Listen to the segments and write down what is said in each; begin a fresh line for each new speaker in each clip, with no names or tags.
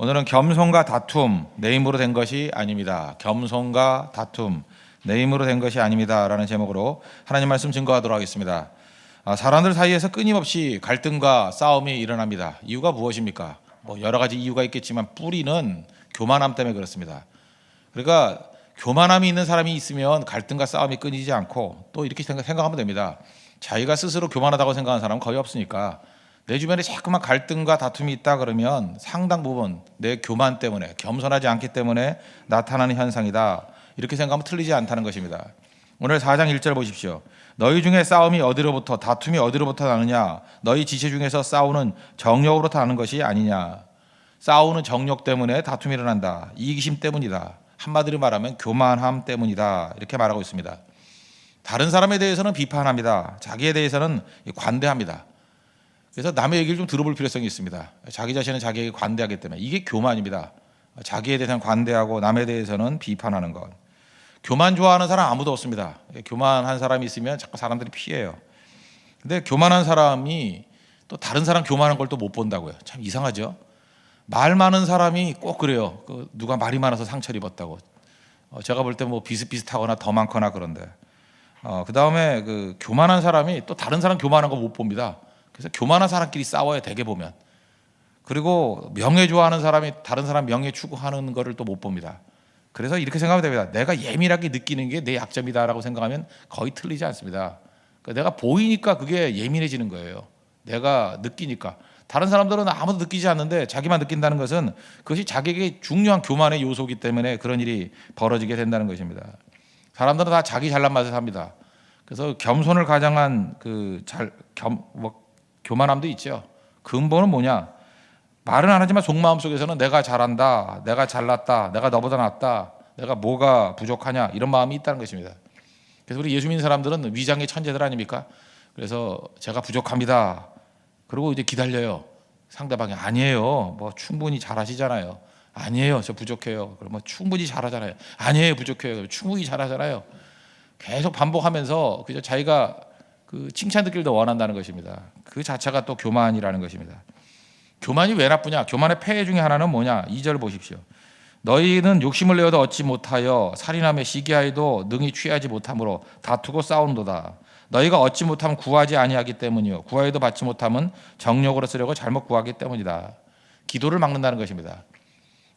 오늘은 겸손과 다툼, 내 힘으로 된 것이 아닙니다. 겸손과 다툼, 내 힘으로 된 것이 아닙니다. 라는 제목으로 하나님 말씀 증거하도록 하겠습니다. 사람들 사이에서 끊임없이 갈등과 싸움이 일어납니다. 이유가 무엇입니까? 여러 가지 이유가 있겠지만 뿌리는 교만함 때문에 그렇습니다. 그러니까 교만함이 있는 사람이 있으면 갈등과 싸움이 끊이지 않고 또 이렇게 생각하면 됩니다. 자기가 스스로 교만하다고 생각하는 사람은 거의 없으니까 내 주변에 자꾸만 갈등과 다툼이 있다 그러면 상당 부분 내 교만 때문에, 겸손하지 않기 때문에 나타나는 현상이다. 이렇게 생각하면 틀리지 않다는 것입니다. 오늘 4장 1절 보십시오. 너희 중에 싸움이 어디로부터, 다툼이 어디로부터 나느냐? 너희 지체 중에서 싸우는 정욕으로부터 나는 것이 아니냐? 싸우는 정욕 때문에 다툼이 일어난다. 이기심 때문이다. 한마디로 말하면 교만함 때문이다. 이렇게 말하고 있습니다. 다른 사람에 대해서는 비판합니다. 자기에 대해서는 관대합니다. 그래서 남의 얘기를 좀 들어볼 필요성이 있습니다. 자기 자신은 자기에게 관대하기 때문에 이게 교만입니다. 자기에 대해서는 관대하고 남에 대해서는 비판하는 것. 교만 좋아하는 사람 아무도 없습니다. 교만한 사람이 있으면 자꾸 사람들이 피해요. 근데 교만한 사람이 또 다른 사람 교만한 걸 또 못 본다고요. 참 이상하죠. 말 많은 사람이 꼭 그래요. 누가 말이 많아서 상처를 입었다고. 제가 볼 때 비슷비슷하거나 더 많거나 그런데. 그 다음에 교만한 사람이 또 다른 사람 교만한 거 못 봅니다. 그래서 교만한 사람끼리 싸워요, 대개 보면. 그리고 명예 좋아하는 사람이 다른 사람 명예 추구하는 거를 또 못 봅니다. 그래서 이렇게 생각하면 됩니다. 내가 예민하게 느끼는 게 내 약점이다라고 생각하면 거의 틀리지 않습니다. 그러니까 내가 보이니까 그게 예민해지는 거예요. 내가 느끼니까. 다른 사람들은 아무도 느끼지 않는데 자기만 느낀다는 것은 그것이 자기에게 중요한 교만의 요소이기 때문에 그런 일이 벌어지게 된다는 것입니다. 사람들은 다 자기 잘난 맛에 삽니다. 그래서 겸손을 가장한 교만함도 있죠. 근본은 뭐냐? 말은 안 하지만 속마음 속에서는 내가 잘한다, 내가 잘났다, 내가 너보다 낫다, 내가 뭐가 부족하냐 이런 마음이 있다는 것입니다. 그래서 우리 예수 믿는 사람들은 위장의 천재들 아닙니까? 그래서 제가 부족합니다. 그리고 이제 기다려요. 상대방이 아니에요. 충분히 잘하시잖아요. 아니에요. 저 부족해요. 그러면 충분히 잘하잖아요. 아니에요. 부족해요. 충분히 잘하잖아요. 계속 반복하면서 그저 자기가 칭찬 듣기를 더 원한다는 것입니다. 그 자체가 또 교만이라는 것입니다. 교만이 왜 나쁘냐? 교만의 폐해 중에 하나는 뭐냐? 2절 보십시오. 너희는 욕심을 내어도 얻지 못하여 살인하며 시기하여도 능히 취하지 못함으로 다투고 싸우는도다. 너희가 얻지 못하면 구하지 아니하기 때문이요 구하여도 받지 못하면 정욕으로 쓰려고 잘못 구하기 때문이다. 기도를 막는다는 것입니다.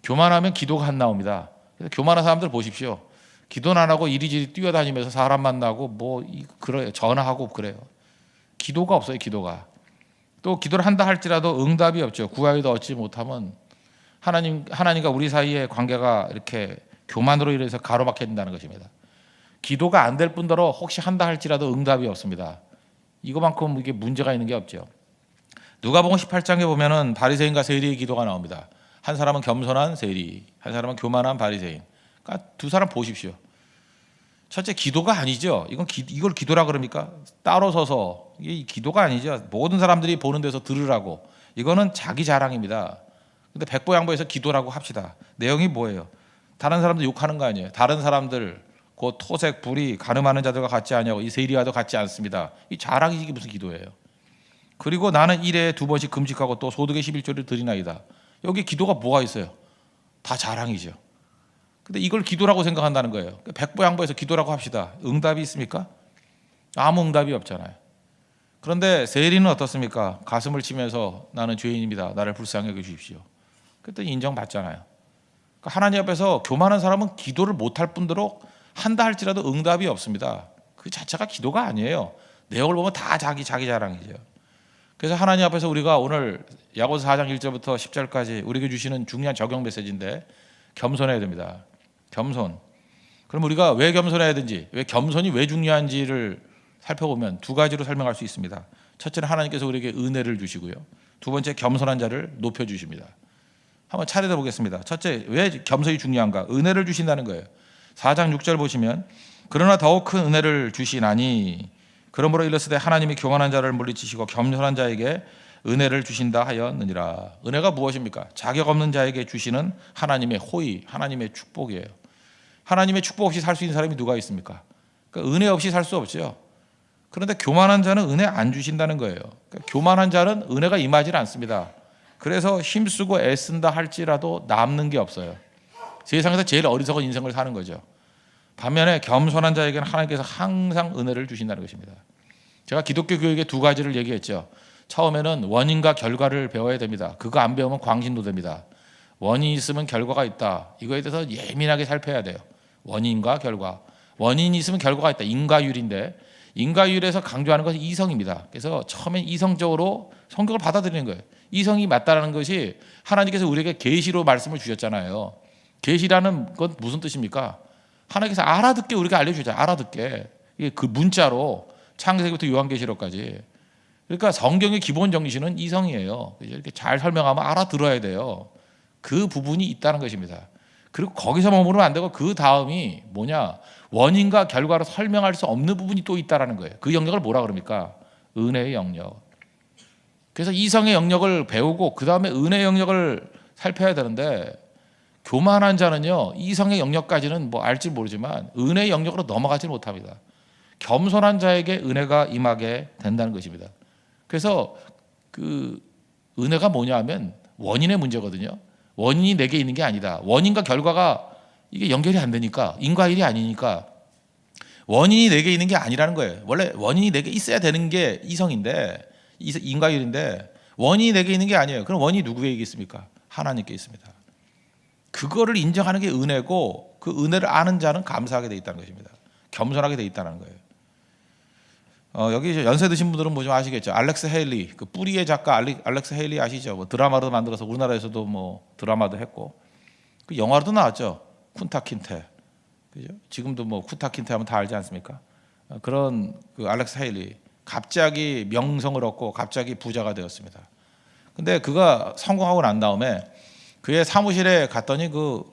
교만하면 기도가 안 나옵니다. 그래서 교만한 사람들 보십시오. 기도는 안 하고 이리저리 뛰어다니면서 사람 만나고 그래요. 전화하고 그래요. 기도가 없어요. 기도가. 또 기도를 한다 할지라도 응답이 없죠. 구하여도 얻지 못하면 하나님과 우리 사이의 관계가 이렇게 교만으로 인해서 가로막혀 된다는 것입니다. 기도가 안 될 뿐더러 혹시 한다 할지라도 응답이 없습니다. 이거만큼 이게 문제가 있는 게 없죠. 누가복음 18장에 보면은 바리새인과 세리의 기도가 나옵니다. 한 사람은 겸손한 세리, 한 사람은 교만한 바리새인. 그러니까 두 사람 보십시오. 첫째 기도가 아니죠. 이걸 기도라 그럽니까? 따로 서서 이게 기도가 아니죠. 모든 사람들이 보는 데서 들으라고. 이거는 자기 자랑입니다. 근데 백보양보해서 기도라고 합시다. 내용이 뭐예요? 다른 사람들 욕하는 거 아니에요. 다른 사람들 곧 토색 불이 가늠하는 자들과 같지 아니하고 이 세리와도 같지 않습니다. 이 자랑이 이게 무슨 기도예요? 그리고 나는 1회에 2번씩 금식하고 또 소득의 11조를 드리나이다. 여기 기도가 뭐가 있어요? 다 자랑이죠. 근데 이걸 기도라고 생각한다는 거예요. 백보양보해서 기도라고 합시다. 응답이 있습니까? 아무 응답이 없잖아요. 그런데 세리는 어떻습니까? 가슴을 치면서 나는 죄인입니다. 나를 불쌍히 여겨주십시오. 그랬더니 인정받잖아요. 그러니까 하나님 앞에서 교만한 사람은 기도를 못할 뿐더러 한다 할지라도 응답이 없습니다. 그 자체가 기도가 아니에요. 내용을 보면 다 자기 자랑이죠. 그래서 하나님 앞에서 우리가 오늘 야고보서 4장 1절부터 10절까지 우리에게 주시는 중요한 적용 메시지인데 겸손해야 됩니다. 겸손. 그럼 우리가 왜 겸손해야 되는지, 겸손이 왜 중요한지를 살펴보면 두 가지로 설명할 수 있습니다. 첫째는 하나님께서 우리에게 은혜를 주시고요. 두 번째 겸손한 자를 높여주십니다. 한번 차례로 보겠습니다. 첫째, 왜 겸손이 중요한가? 은혜를 주신다는 거예요. 4장 6절 보시면 그러나 더욱 큰 은혜를 주시나니 그러므로 일렀으되 하나님이 교만한 자를 물리치시고 겸손한 자에게 은혜를 주신다 하였느니라. 은혜가 무엇입니까? 자격 없는 자에게 주시는 하나님의 호의, 하나님의 축복이에요. 하나님의 축복 없이 살 수 있는 사람이 누가 있습니까? 그러니까 은혜 없이 살 수 없죠. 그런데 교만한 자는 은혜 안 주신다는 거예요. 그러니까 교만한 자는 은혜가 임하지 않습니다. 그래서 힘쓰고 애쓴다 할지라도 남는 게 없어요. 세상에서 제일 어리석은 인생을 사는 거죠. 반면에 겸손한 자에게는 하나님께서 항상 은혜를 주신다는 것입니다. 제가 기독교 교육의 두 가지를 얘기했죠. 처음에는 원인과 결과를 배워야 됩니다. 그거 안 배우면 광신도 됩니다. 원인이 있으면 결과가 있다. 이거에 대해서 예민하게 살펴야 돼요. 원인과 결과. 원인이 있으면 결과가 있다. 인과율인데 인과율에서 강조하는 것은 이성입니다. 그래서 처음엔 이성적으로 성경을 받아들이는 거예요. 이성이 맞다라는 것이 하나님께서 우리에게 계시로 말씀을 주셨잖아요. 계시라는 건 무슨 뜻입니까? 하나님께서 알아듣게 우리가 알려주잖아요. 알아듣게. 이게 그 문자로 창세기부터 요한계시록까지. 그러니까 성경의 기본 정신은 이성이에요. 이렇게 잘 설명하면 알아들어야 돼요. 그 부분이 있다는 것입니다. 그리고 거기서 머무르면 안 되고 그 다음이 뭐냐? 원인과 결과로 설명할 수 없는 부분이 또 있다라는 거예요. 그 영역을 뭐라 그럽니까? 은혜의 영역. 그래서 이성의 영역을 배우고 그 다음에 은혜의 영역을 살펴야 되는데 교만한 자는요 이성의 영역까지는 뭐 알지 모르지만 은혜의 영역으로 넘어가지 못합니다. 겸손한 자에게 은혜가 임하게 된다는 것입니다. 그래서 그 은혜가 뭐냐 하면 원인의 문제거든요. 원인이 내게 있는 게 아니다. 원인과 결과가 이게 연결이 안 되니까 인과일이 아니니까 원인이 내게 있는 게 아니라는 거예요. 원래 원인이 내게 있어야 되는 게 이성인데 인과일인데 원인이 내게 있는 게 아니에요. 그럼 원인이 누구에게 있습니까? 하나님께 있습니다. 그거를 인정하는 게 은혜고 그 은혜를 아는 자는 감사하게 돼 있다는 것입니다. 겸손하게 돼 있다는 거예요. 여기 연세 드신 분들은 뭐 좀 아시겠죠. 알렉스 헤일리, 그 뿌리의 작가 알렉스 헤일리 아시죠? 뭐 드라마도 만들어서 우리나라에서도 뭐 드라마도 했고 그 영화로도 나왔죠. 쿤타 킨테, 그죠? 지금도 뭐 쿤타 킨테 하면 다 알지 않습니까? 그런 그 알렉스 헤일리 갑자기 명성을 얻고 갑자기 부자가 되었습니다. 근데 그가 성공하고 난 다음에 그의 사무실에 갔더니 그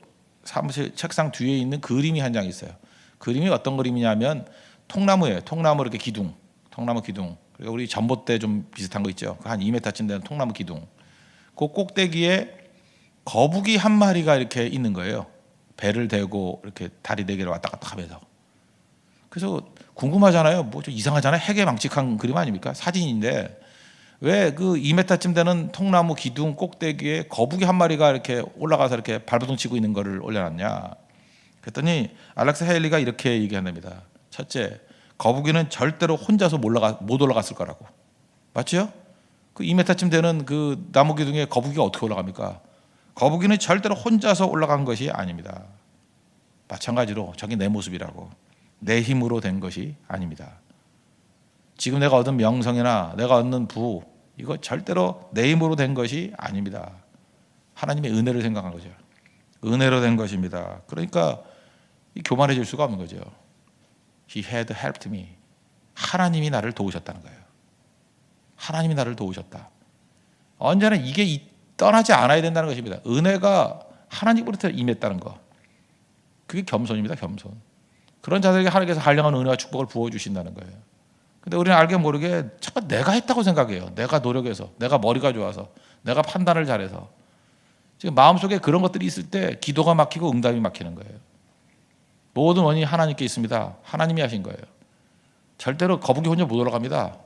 사무실 책상 뒤에 있는 그림이 한 장 있어요. 그림이 어떤 그림이냐면 통나무예요. 통나무 이렇게 기둥, 통나무 기둥. 그리고 우리 전봇대 좀 비슷한 거 있죠. 한 2m쯤 되는 통나무 기둥. 그 꼭대기에 거북이 한 마리가 이렇게 있는 거예요. 배를 대고 이렇게 다리 네 개를 왔다 갔다 하면서. 그래서 궁금하잖아요. 뭐 좀 이상하잖아요. 해괴망측한 그림 아닙니까? 사진인데 왜 그 2m쯤 되는 통나무 기둥 꼭대기에 거북이 한 마리가 이렇게 올라가서 이렇게 발버둥 치고 있는 거를 올려놨냐? 그랬더니 알렉스 헤일리가 이렇게 얘기한답니다. 첫째, 거북이는 절대로 혼자서 못 올라갔을 거라고. 맞죠? 그 2m쯤 되는 그 나무 기둥에 거북이가 어떻게 올라갑니까? 거북이는 절대로 혼자서 올라간 것이 아닙니다. 마찬가지로 저게 내 모습이라고. 내 힘으로 된 것이 아닙니다. 지금 내가 얻은 명성이나 내가 얻는 부, 이거 절대로 내 힘으로 된 것이 아닙니다. 하나님의 은혜를 생각한 거죠. 은혜로 된 것입니다. 그러니까 교만해질 수가 없는 거죠. He had helped me. 하나님이 나를 도우셨다는 거예요. 하나님이 나를 도우셨다. 언제나 이게 떠나지 않아야 된다는 것입니다. 은혜가 하나님으로부터 임했다는 거. 그게 겸손입니다. 겸손. 그런 자들에게 하나님께서 한량한 은혜와 축복을 부어주신다는 거예요. 근데 우리는 알게 모르게 자꾸 내가 했다고 생각해요. 내가 노력해서, 내가 머리가 좋아서, 내가 판단을 잘해서. 지금 마음속에 그런 것들이 있을 때 기도가 막히고 응답이 막히는 거예요. 모든 원인이 하나님께 있습니다. 하나님이 하신 거예요. 절대로 거북이 혼자 못 올라갑니다.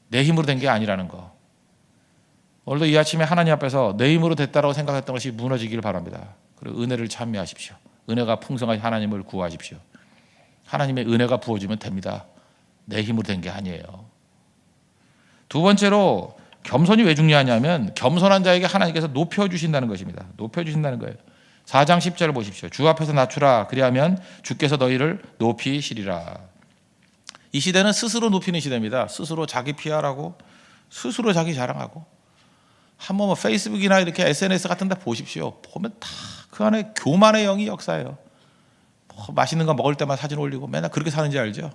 내 힘으로 된 게 아니라는 거. 오늘도 이 아침에 하나님 앞에서 내 힘으로 됐다라고 생각했던 것이 무너지기를 바랍니다. 그리고 은혜를 찬미하십시오. 은혜가 풍성하신 하나님을 구하십시오. 하나님의 은혜가 부어지면 됩니다. 내 힘으로 된 게 아니에요. 두 번째로 겸손이 왜 중요하냐면 겸손한 자에게 하나님께서 높여주신다는 것입니다. 높여주신다는 거예요. 4장 10절 보십시오. 주 앞에서 낮추라. 그리하면 주께서 너희를 높이시리라. 이 시대는 스스로 높이는 시대입니다. 스스로 자기 PR하고 스스로 자기 자랑하고 한번 뭐 페이스북이나 이렇게 SNS 같은 데 보십시오. 보면 다 그 안에 교만의 영이 역사예요. 뭐 맛있는 거 먹을 때만 사진 올리고 맨날 그렇게 사는지 알죠?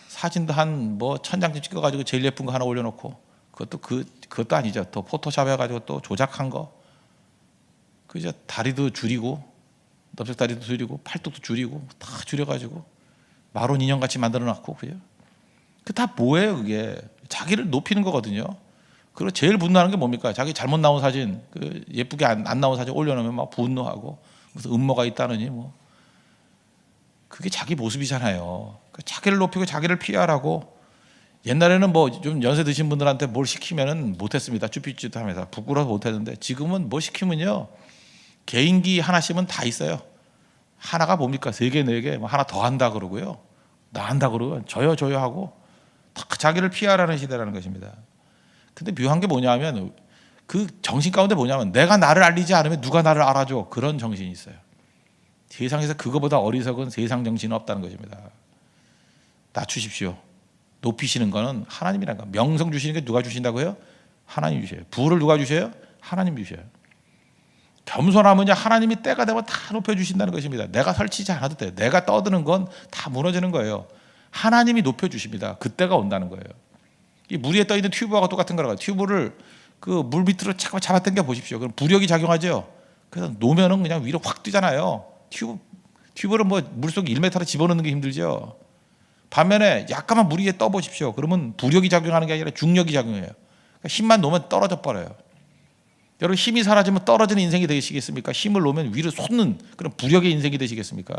사진도 한 뭐 1000장쯤 찍어가지고 제일 예쁜 거 하나 올려놓고 그것도 아니죠. 또 포토샵 해가지고 또 조작한 거. 그죠? 다리도 줄이고 넓적 다리도 줄이고 팔뚝도 줄이고 다 줄여가지고 마론 인형같이 만들어놨고 그죠? 그 다 뭐예요 그게? 자기를 높이는 거거든요. 그리고 제일 분노하는 게 뭡니까? 자기 잘못 나온 사진, 그 예쁘게 안 나온 사진 올려놓으면 막 분노하고 무슨 음모가 있다느니 뭐 그게 자기 모습이잖아요. 자기를 높이고 자기를 피하라고 옛날에는 뭐 좀 연세 드신 분들한테 뭘 시키면은 못했습니다. 쭈삣쭈삣하면서 부끄러워서 못했는데 지금은 뭐 시키면요 개인기 하나씩은 다 있어요. 하나가 뭡니까? 3개, 4개, 뭐 하나 더 한다 그러고요. 나 한다 그러고 저요 하고 다 자기를 피하라는 시대라는 것입니다. 근데 묘한 게 뭐냐면 그 정신 가운데 뭐냐면 내가 나를 알리지 않으면 누가 나를 알아줘. 그런 정신이 있어요. 세상에서 그거보다 어리석은 세상 정신은 없다는 것입니다. 낮추십시오. 높이시는 거는 하나님이란 거. 명성 주시는 게 누가 주신다고요? 하나님 주셔요. 부를 누가 주셔요? 하나님 주셔요. 겸손하면요 하나님이 때가 되면 다 높여주신다는 것입니다. 내가 설치지 않아도 돼요. 내가 떠드는 건 다 무너지는 거예요. 하나님이 높여주십니다. 그때가 온다는 거예요. 이 물 위에 떠있는 튜브하고 똑같은 거라고요. 튜브를 그 물 밑으로 잠깐 잡아당겨 보십시오. 그럼 부력이 작용하죠. 그래서 놓으면은 그냥 위로 확 뛰잖아요. 튜브를 뭐 물속 1m로 집어넣는 게 힘들죠. 반면에 약간만 물 위에 떠 보십시오. 그러면 부력이 작용하는 게 아니라 중력이 작용해요. 그러니까 힘만 놓으면 떨어져 버려요. 여러분 힘이 사라지면 떨어지는 인생이 되시겠습니까? 힘을 놓으면 위로 솟는 그런 부력의 인생이 되시겠습니까?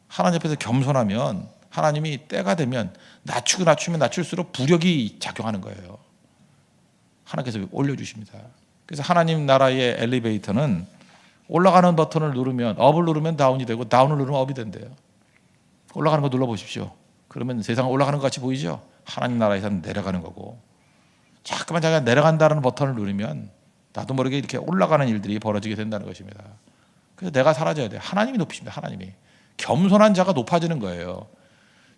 하나님 앞에서 겸손하면 하나님이 때가 되면 낮추면 낮출수록 부력이 작용하는 거예요. 하나님께서 올려주십니다. 그래서 하나님 나라의 엘리베이터는 올라가는 버튼을 누르면 업을 누르면 다운이 되고 다운을 누르면 업이 된대요. 올라가는 거 눌러보십시오. 그러면 세상 올라가는 것 같이 보이죠? 하나님 나라에서는 내려가는 거고 자꾸만 자기가 내려간다는 버튼을 누르면 나도 모르게 이렇게 올라가는 일들이 벌어지게 된다는 것입니다. 그래서 내가 사라져야 돼요. 하나님이 높이십니다. 하나님이. 겸손한 자가 높아지는 거예요.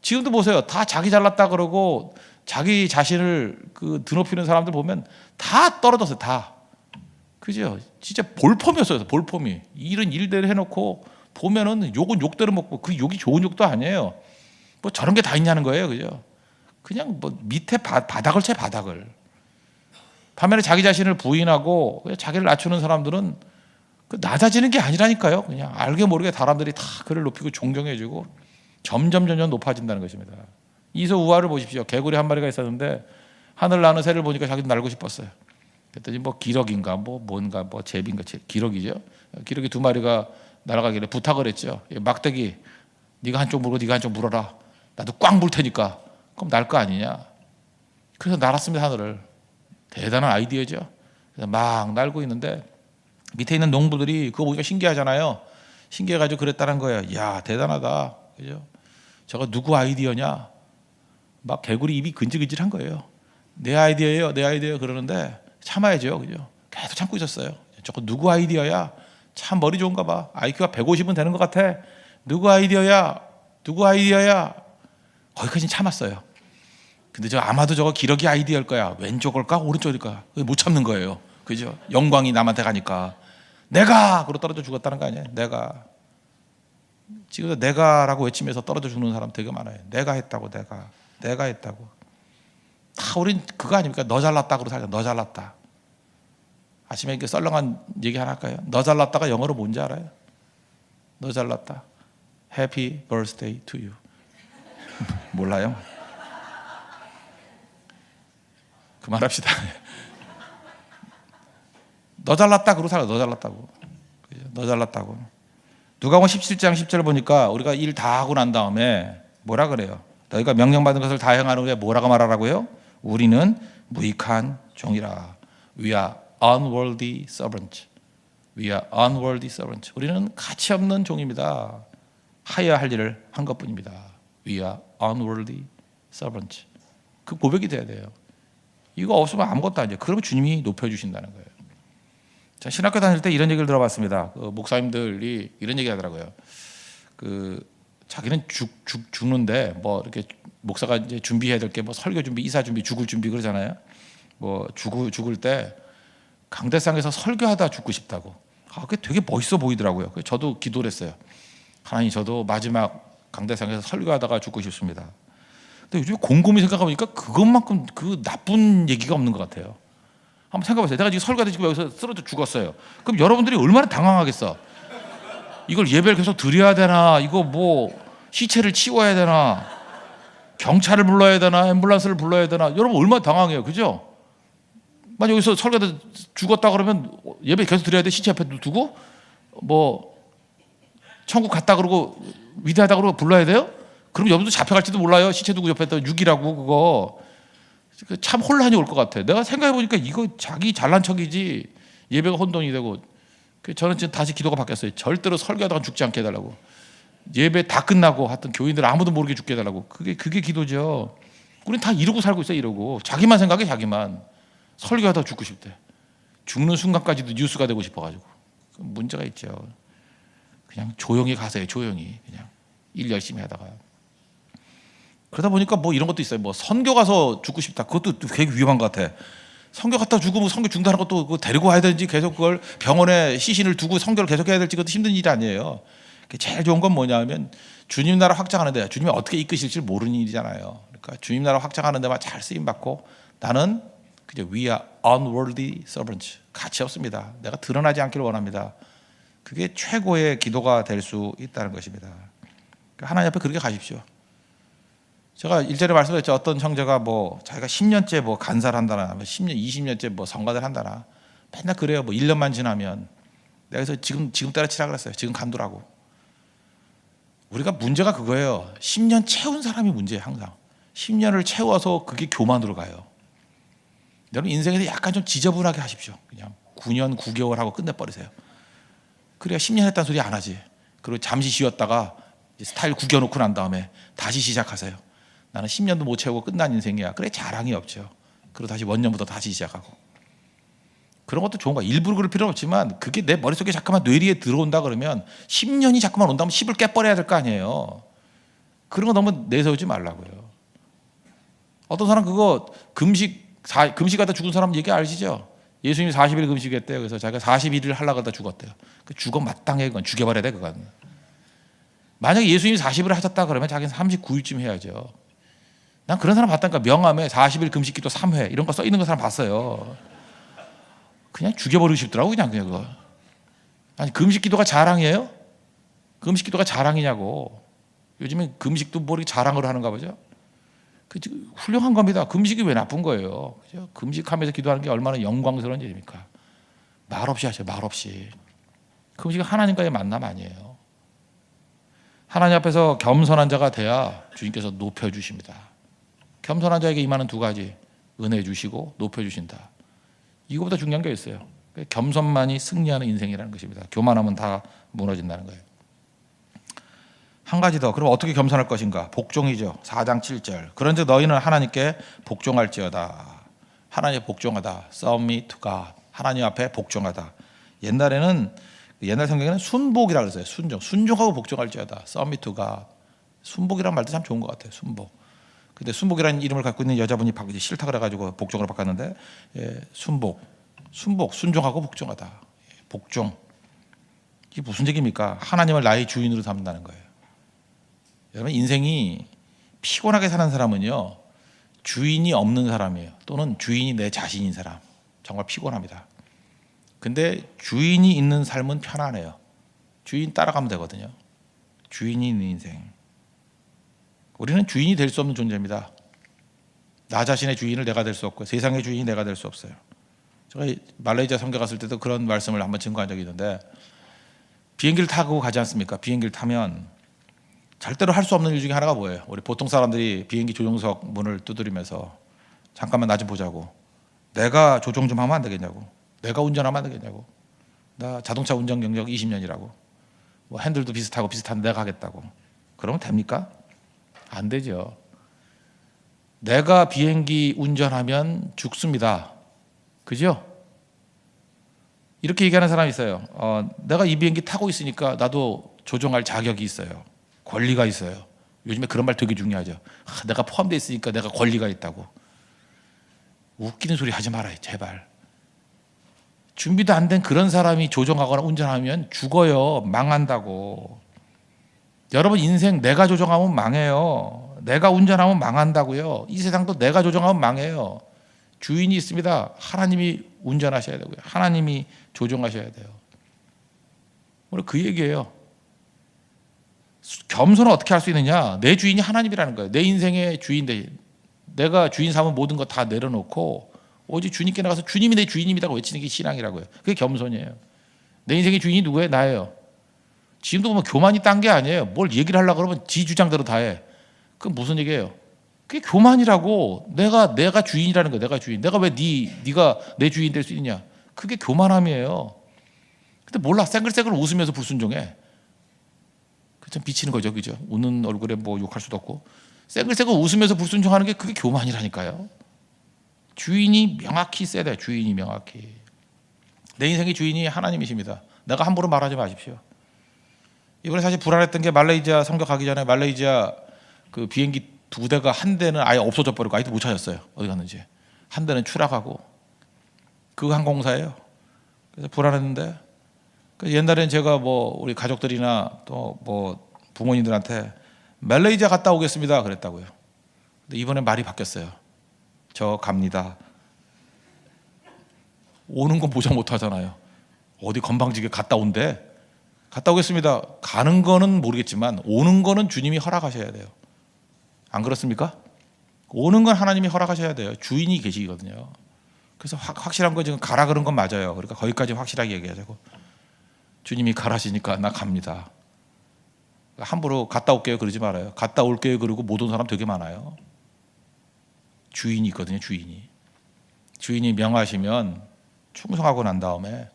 지금도 보세요. 다 자기 잘났다 그러고 자기 자신을 그 드높이는 사람들 보면 다 떨어졌어요. 다. 그죠? 진짜 볼품이었어요. 볼품이. 일은 일대로 해놓고 보면은 욕은 욕대로 먹고 그 욕이 좋은 욕도 아니에요. 뭐 저런 게 다 있냐는 거예요. 그죠? 그냥 뭐 밑에 바닥을 채 바닥을. 반면에 자기 자신을 부인하고 자기를 낮추는 사람들은 그 낮아지는 게 아니라니까요. 그냥 알게 모르게 사람들이 다 그를 높이고 존경해주고 점점 높아진다는 것입니다. 이소우화를 보십시오. 개구리 한 마리가 있었는데 하늘 나는 새를 보니까 자기도 날고 싶었어요. 그랬더니 뭐 기러기인가 뭐 뭔가 뭐 제비인가 기러기죠. 기러기 2마리가 날아가길래 부탁을 했죠. 막대기 네가 한쪽 물고 네가 한쪽 물어라. 나도 꽉 물 테니까. 그럼 날 거 아니냐. 그래서 날았습니다. 하늘을. 대단한 아이디어죠. 그래서 막 날고 있는데 밑에 있는 농부들이 그거 보니까 신기하잖아요. 신기해가지고 그랬다는 거예요. 이야 대단하다. 그죠? 저거 누구 아이디어냐? 막 개구리 입이 근질근질한 거예요. 내 아이디어예요. 내 아이디어 그러는데 참아야죠. 그죠? 계속 참고 있었어요. 저거 누구 아이디어야? 참 머리 좋은가 봐. IQ가 150은 되는 것 같아. 누구 아이디어야? 누구 아이디어야? 거기까지는 참았어요. 근데 저 아마도 저거 기러기 아이디어일 거야. 왼쪽일까 오른쪽일까? 못 참는 거예요. 그죠? 영광이 남한테 가니까 내가 그로 떨어져 죽었다는 거 아니에요? 내가 지금 내가라고 외치면서 떨어져 죽는 사람 되게 많아요. 내가 했다고 내가 했다고. 다 우린 그거 아닙니까? 너 잘났다 그러고 살자. 너 잘났다. 아침에 이렇게 썰렁한 얘기 하나 할까요? 너 잘났다가 영어로 뭔지 알아요? 너 잘났다. Happy birthday to you. 몰라요? 그만합시다. 너 잘났다 그러고 살아. 너 잘났다고. 너 잘났다고. 누가복음 17장 10절 보니까 우리가 일 다 하고 난 다음에 뭐라 그래요? 너희가 명령받은 것을 다 행하는 후에 뭐라고 말하라고요? 우리는 무익한 종이라. We are unworthy servant. We are unworthy servant. 우리는 가치 없는 종입니다. 하여야 할 일을 한 것뿐입니다. We are unworthy servant. 그 고백이 돼야 돼요. 이거 없으면 아무것도 아니에요. 그러면 주님이 높여주신다는 거예요. 자, 신학교 다닐 때 이런 얘기를 들어봤습니다. 그 목사님들이 이런 얘기 하더라고요. 그 자기는 죽는데 뭐 이렇게 목사가 이제 준비해야 될 게 뭐 설교 준비, 이사 준비, 죽을 준비 그러잖아요. 뭐 죽을 때 강대상에서 설교하다 죽고 싶다고. 그게 되게 멋있어 보이더라고요. 그래서 저도 기도를 했어요. 하나님 저도 마지막 강대상에서 설교하다가 죽고 싶습니다. 근데 요즘 곰곰이 생각해보니까 그것만큼 그 나쁜 얘기가 없는 것 같아요. 한번 생각해보세요. 내가 지금 설교하다 지금 여기서 쓰러져 죽었어요. 그럼 여러분들이 얼마나 당황하겠어. 이걸 예배를 계속 드려야 되나, 이거 뭐 시체를 치워야 되나, 경찰을 불러야 되나, 앰뷸런스를 불러야 되나, 여러분 얼마나 당황해요. 그죠? 만약 여기서 설교하다 죽었다 그러면 예배 계속 드려야 돼. 시체 앞에 두고 뭐 천국 갔다 그러고 위대하다 그러고 불러야 돼요? 그럼 여러분도 잡혀갈지도 몰라요. 시체 두고 옆에다 6이라고 그거. 참 혼란이 올 것 같아. 내가 생각해보니까 이거 자기 잘난 척이지 예배가 혼돈이 되고. 저는 지금 다시 기도가 바뀌었어요. 절대로 설교하다가 죽지 않게 해달라고. 예배 다 끝나고 하여튼 교인들 아무도 모르게 죽게 해달라고. 그게 기도죠. 우린 다 이러고 살고 있어요. 이러고 자기만 생각해. 자기만 설교하다가 죽고 싶대. 죽는 순간까지도 뉴스가 되고 싶어가지고. 문제가 있죠. 그냥 조용히 가세요. 조용히 그냥 일 열심히 하다가. 그러다 보니까 뭐 이런 것도 있어요. 뭐 선교 가서 죽고 싶다. 그것도 되게 위험한 것 같아. 선교 갔다 죽으면 선교 중단하는 것도 그거 데리고 와야 되는지 계속 그걸 병원에 시신을 두고 선교를 계속해야 될지 그것도 힘든 일이 아니에요. 제일 좋은 건 뭐냐면 주님 나라 확장하는데 지님이 어떻게 이끄실지 모르는 일이잖아요. 그러니까 주님 나라 확장하는 데만 잘 쓰임 받고 나는 그저 we are unworthy servants. 가치 없습니다. 내가 드러나지 않기를 원합니다. 그게 최고의 기도가 될 수 있다는 것입니다. 하나님 앞에 그렇게 가십시오. 제가 일전에 말씀드렸죠. 어떤 형제가 뭐 자기가 10년째 뭐 간사를 한다나 10년, 20년째 뭐 성가대를 한다나 맨날 그래요. 뭐 1년만 지나면 내가 그래서 지금 때려치라 그랬어요. 지금 간두라고. 우리가 문제가 그거예요. 10년 채운 사람이 문제예요. 항상 10년을 채워서 그게 교만으로 가요. 여러분 인생에서 약간 좀 지저분하게 하십시오. 그냥 9년 9개월 하고 끝내버리세요. 그래야 10년 했다는 소리 안 하지. 그리고 잠시 쉬었다가 스타일 구겨놓고 난 다음에 다시 시작하세요. 나는 10년도 못 채우고 끝난 인생이야. 그래 자랑이 없죠. 그리고 다시 원년부터 다시 시작하고. 그런 것도 좋은 거야. 일부러 그럴 필요는 없지만 그게 내 머릿속에 잠깐만 뇌리에 들어온다 그러면 10년이 잠깐만 온다면 10을 깨버려야 될 거 아니에요. 그런 거 너무 내세우지 말라고요. 어떤 사람 그거 금식하다 죽은 사람 얘기 아시죠? 예수님이 40일 금식했대요. 그래서 자기가 41일 하려고 하다 죽었대요. 죽어 마땅해. 그건 죽여버려야 돼. 그건. 만약에 예수님이 40일을 하셨다 그러면 자기는 39일쯤 해야죠. 난 그런 사람 봤다니까. 명함에 40일 금식기도 3회 이런 거 써 있는 거 사람 봤어요. 그냥 죽여버리고 싶더라고. 그냥 그거. 아니 금식기도가 자랑이에요? 금식기도가 자랑이냐고. 요즘에 금식도 뭐 이렇게 자랑으로 하는가 보죠. 훌륭한 겁니다. 금식이 왜 나쁜 거예요? 그죠? 금식하면서 기도하는 게 얼마나 영광스러운 일입니까? 말없이 하죠. 말없이. 금식은 하나님과의 만남 아니에요. 하나님 앞에서 겸손한 자가 돼야 주님께서 높여주십니다. 겸손한 자에게 임하는 두 가지. 은혜 주시고 높여주신다. 이거보다 중요한 게 있어요. 겸손만이 승리하는 인생이라는 것입니다. 교만하면 다 무너진다는 거예요. 한 가지 더. 그럼 어떻게 겸손할 것인가? 복종이죠. 4장 7절. 그런즉 너희는 하나님께 복종할지어다. 하나님께 복종하다. Submit to God. 하나님 앞에 복종하다. 옛날 성경에는 순복이라고 그랬어요. 순종하고 복종할지어다. Submit to God. 순복이라는 말도 참 좋은 것 같아요. 순복. 근데 순복이라는 이름을 갖고 있는 여자분이 싫다 그래가지고 복종으로 바꿨는데 순복, 순종하고 복종하다. 복종. 이게 무슨 얘기입니까? 하나님을 나의 주인으로 삼는다는 거예요. 여러분 인생이 피곤하게 사는 사람은요 주인이 없는 사람이에요. 또는 주인이 내 자신인 사람. 정말 피곤합니다. 근데 주인이 있는 삶은 편안해요. 주인 따라가면 되거든요. 주인이 있는 인생. 우리는 주인이 될 수 없는 존재입니다. 나 자신의 주인을 내가 될 수 없고 세상의 주인이 내가 될 수 없어요. 제가 말레이시아 선교 갔을 때도 그런 말씀을 한번 증거한 적이 있는데 비행기를 타고 가지 않습니까? 비행기를 타면 절대로 할 수 없는 일 중에 하나가 뭐예요? 우리 보통 사람들이 비행기 조종석 문을 두드리면서 잠깐만 나 좀 보자고. 내가 조종 좀 하면 안 되겠냐고. 내가 운전하면 안 되겠냐고. 나 자동차 운전 경력 20년이라고. 뭐 핸들도 비슷한데 내가 하겠다고. 그러면 됩니까? 안 되죠. 내가 비행기 운전하면 죽습니다. 그죠? 이렇게 얘기하는 사람이 있어요. 내가 이 비행기 타고 있으니까 나도 조종할 자격이 있어요. 권리가 있어요. 요즘에 그런 말 되게 중요하죠. 내가 포함되어 있으니까 내가 권리가 있다고. 웃기는 소리 하지 말아요. 제발. 준비도 안 된 그런 사람이 조종하거나 운전하면 죽어요. 망한다고. 여러분 인생 내가 조종하면 망해요. 내가 운전하면 망한다고요. 이 세상도 내가 조종하면 망해요. 주인이 있습니다. 하나님이 운전하셔야 되고요. 하나님이 조종하셔야 돼요. 오늘 그 얘기예요. 겸손은 어떻게 할 수 있느냐? 내 주인이 하나님이라는 거예요. 내 인생의 주인인데 내가 주인 삼은 모든 거 다 내려놓고 오직 주님께 나가서 주님이 내 주인입니다고 외치는 게 신앙이라고요. 그게 겸손이에요. 내 인생의 주인이 누구예요? 나예요. 지금도 보면 교만이 딴 게 아니에요. 뭘 얘기를 하려고 그러면 지 주장대로 다 해. 그건 무슨 얘기예요? 그게 교만이라고. 내가 주인이라는 거야. 내가 주인. 내가 왜 네가 내 주인 될 수 있냐? 그게 교만함이에요. 근데 몰라. 쌩글쌩글 웃으면서 불순종해. 좀 비치는 거죠, 그죠? 웃는 얼굴에 뭐 욕할 수도 없고 쌩글쌩글 웃으면서 불순종하는 게 그게 교만이라니까요. 주인이 명확히 써야 돼요. 주인이 명확히. 내 인생의 주인이 하나님이십니다. 내가 함부로 말하지 마십시오. 이번에 사실 불안했던 게 말레이시아 선교 가기 전에 말레이시아 그 비행기 2대가 한 대는 아예 없어져 버리고 아직도 못 찾았어요. 어디 갔는지. 한 대는 추락하고 그 항공사예요. 그래서 불안했는데 옛날엔 제가 뭐 우리 가족들이나 또 뭐 부모님들한테 말레이시아 갔다 오겠습니다 그랬다고요. 근데 이번엔 말이 바뀌었어요. 저 갑니다. 오는 건 보장 못 하잖아요. 어디 건방지게 갔다 온대. 갔다 오겠습니다. 가는 거는 모르겠지만 오는 거는 주님이 허락하셔야 돼요. 안 그렇습니까? 오는 건 하나님이 허락하셔야 돼요. 주인이 계시거든요. 그래서 확실한 거 지금 가라 그런 건 맞아요. 그러니까 거기까지 확실하게 얘기하자고. 주님이 가라시니까 나 갑니다. 함부로 갔다 올게요 그러지 말아요. 갔다 올게요 그러고 못 온 사람 되게 많아요. 주인이 있거든요. 주인이 명하시면 충성하고 난 다음에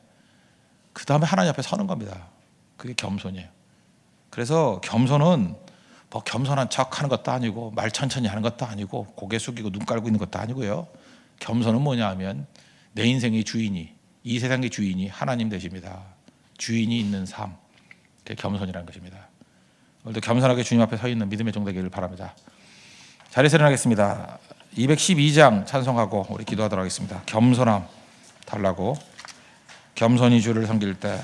그 다음에 하나님 앞에 서는 겁니다. 그게 겸손이에요. 그래서 겸손은 뭐 겸손한 척 하는 것도 아니고 말 천천히 하는 것도 아니고 고개 숙이고 눈 깔고 있는 것도 아니고요. 겸손은 뭐냐 하면 내 인생의 주인이, 이 세상의 주인이 하나님 되십니다. 주인이 있는 삶, 그게 겸손이라는 것입니다. 오늘도 겸손하게 주님 앞에 서 있는 믿음의 종 되기를 바랍니다. 자리에서 일어나겠습니다. 212장 찬송하고 우리 기도하도록 하겠습니다. 겸손함 달라고. 겸손히 주를 섬길 때